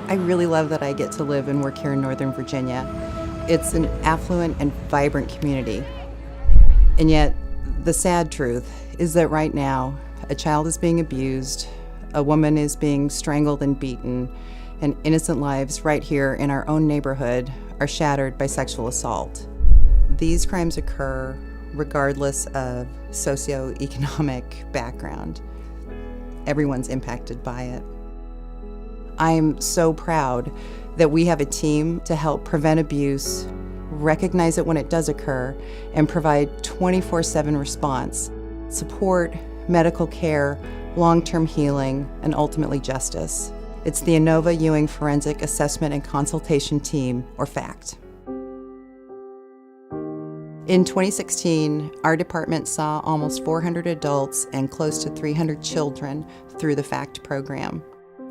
I really love that I get to live and work here in Northern Virginia. It's an affluent and vibrant community. And yet, the sad truth is that right now, a child is being abused, a woman is being strangled and beaten, and innocent lives right here in our own neighborhood are shattered by sexual assault. These crimes occur regardless of socioeconomic background. Everyone's impacted by it. I'm so proud that we have a team to help prevent abuse, recognize it when it does occur, and provide 24/7 response, support, medical care, long-term healing, and ultimately justice. It's the Inova Ewing Forensic Assessment and Consultation Team, or FACT. In 2016, our department saw almost 400 adults and close to 300 children through the FACT program.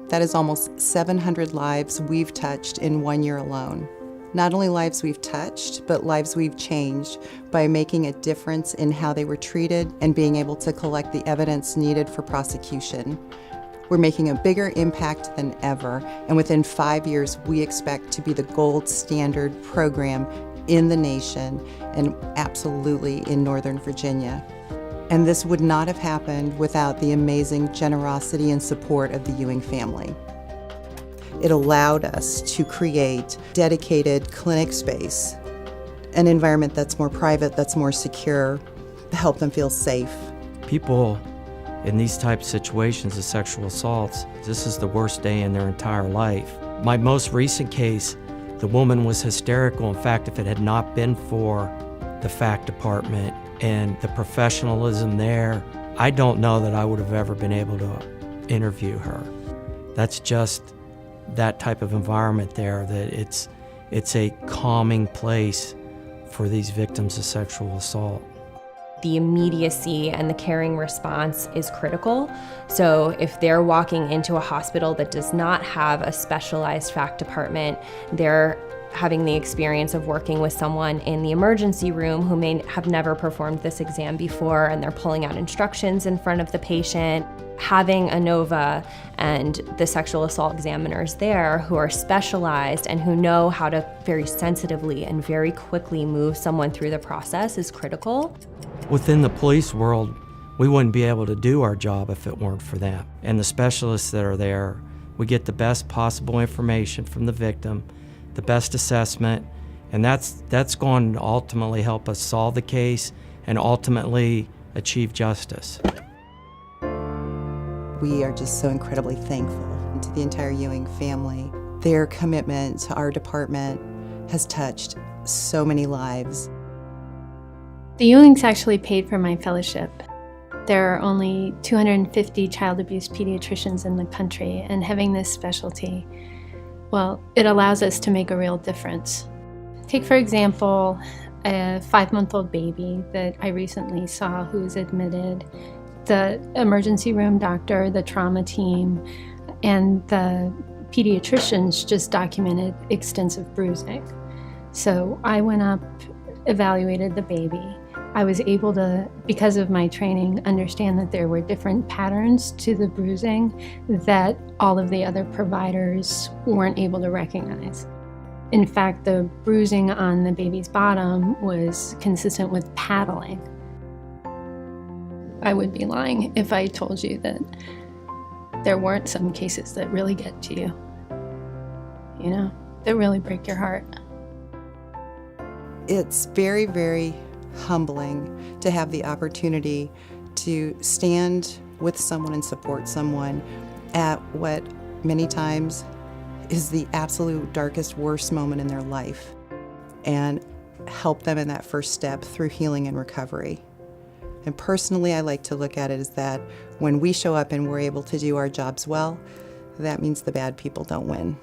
That is almost 700 lives we've touched in 1 year alone. Not only lives we've touched, but lives we've changed by making a difference in how they were treated and being able to collect the evidence needed for prosecution. We're making a bigger impact than ever, and within 5 years, we expect to be the gold standard program in the nation and absolutely in Northern Virginia. And this would not have happened without the amazing generosity and support of the Ewing family. It allowed us to create dedicated clinic space, an environment that's more private, that's more secure, to help them feel safe. People in these types of situations of sexual assaults, this is the worst day in their entire life. My most recent case, the woman was hysterical. In fact, if it had not been for the FACT department and the professionalism there, I don't know that I would have ever been able to interview her. That's just that type of environment there, that it's a calming place for these victims of sexual assault. The immediacy and the caring response is critical. So if they're walking into a hospital that does not have a specialized FACT department, they're having the experience of working with someone in the emergency room who may have never performed this exam before, and they're pulling out instructions in front of the patient. Having Inova and the sexual assault examiners there who are specialized and who know how to very sensitively and very quickly move someone through the process is critical. Within the police world, we wouldn't be able to do our job if it weren't for them. And the specialists that are there, we get the best possible information from the victim, the best assessment, and that's going to ultimately help us solve the case and ultimately achieve justice. We are just so incredibly thankful to the entire Ewing family. Their commitment to our department has touched so many lives. The Ewings actually paid for my fellowship. There are only 250 child abuse pediatricians in the country, and having this specialty, well, it allows us to make a real difference. Take, for example, a 5-month-old baby that I recently saw who was admitted. The emergency room doctor, the trauma team, and the pediatricians just documented extensive bruising. So I went up, evaluated the baby. I was able to, because of my training, understand that there were different patterns to the bruising that all of the other providers weren't able to recognize. In fact, the bruising on the baby's bottom was consistent with paddling. I would be lying if I told you that there weren't some cases that really get to you, that really break your heart. It's very, very humbling to have the opportunity to stand with someone and support someone at what many times is the absolute darkest, worst moment in their life, and help them in that first step through healing and recovery. And personally, I like to look at it as that when we show up and we're able to do our jobs well, that means the bad people don't win.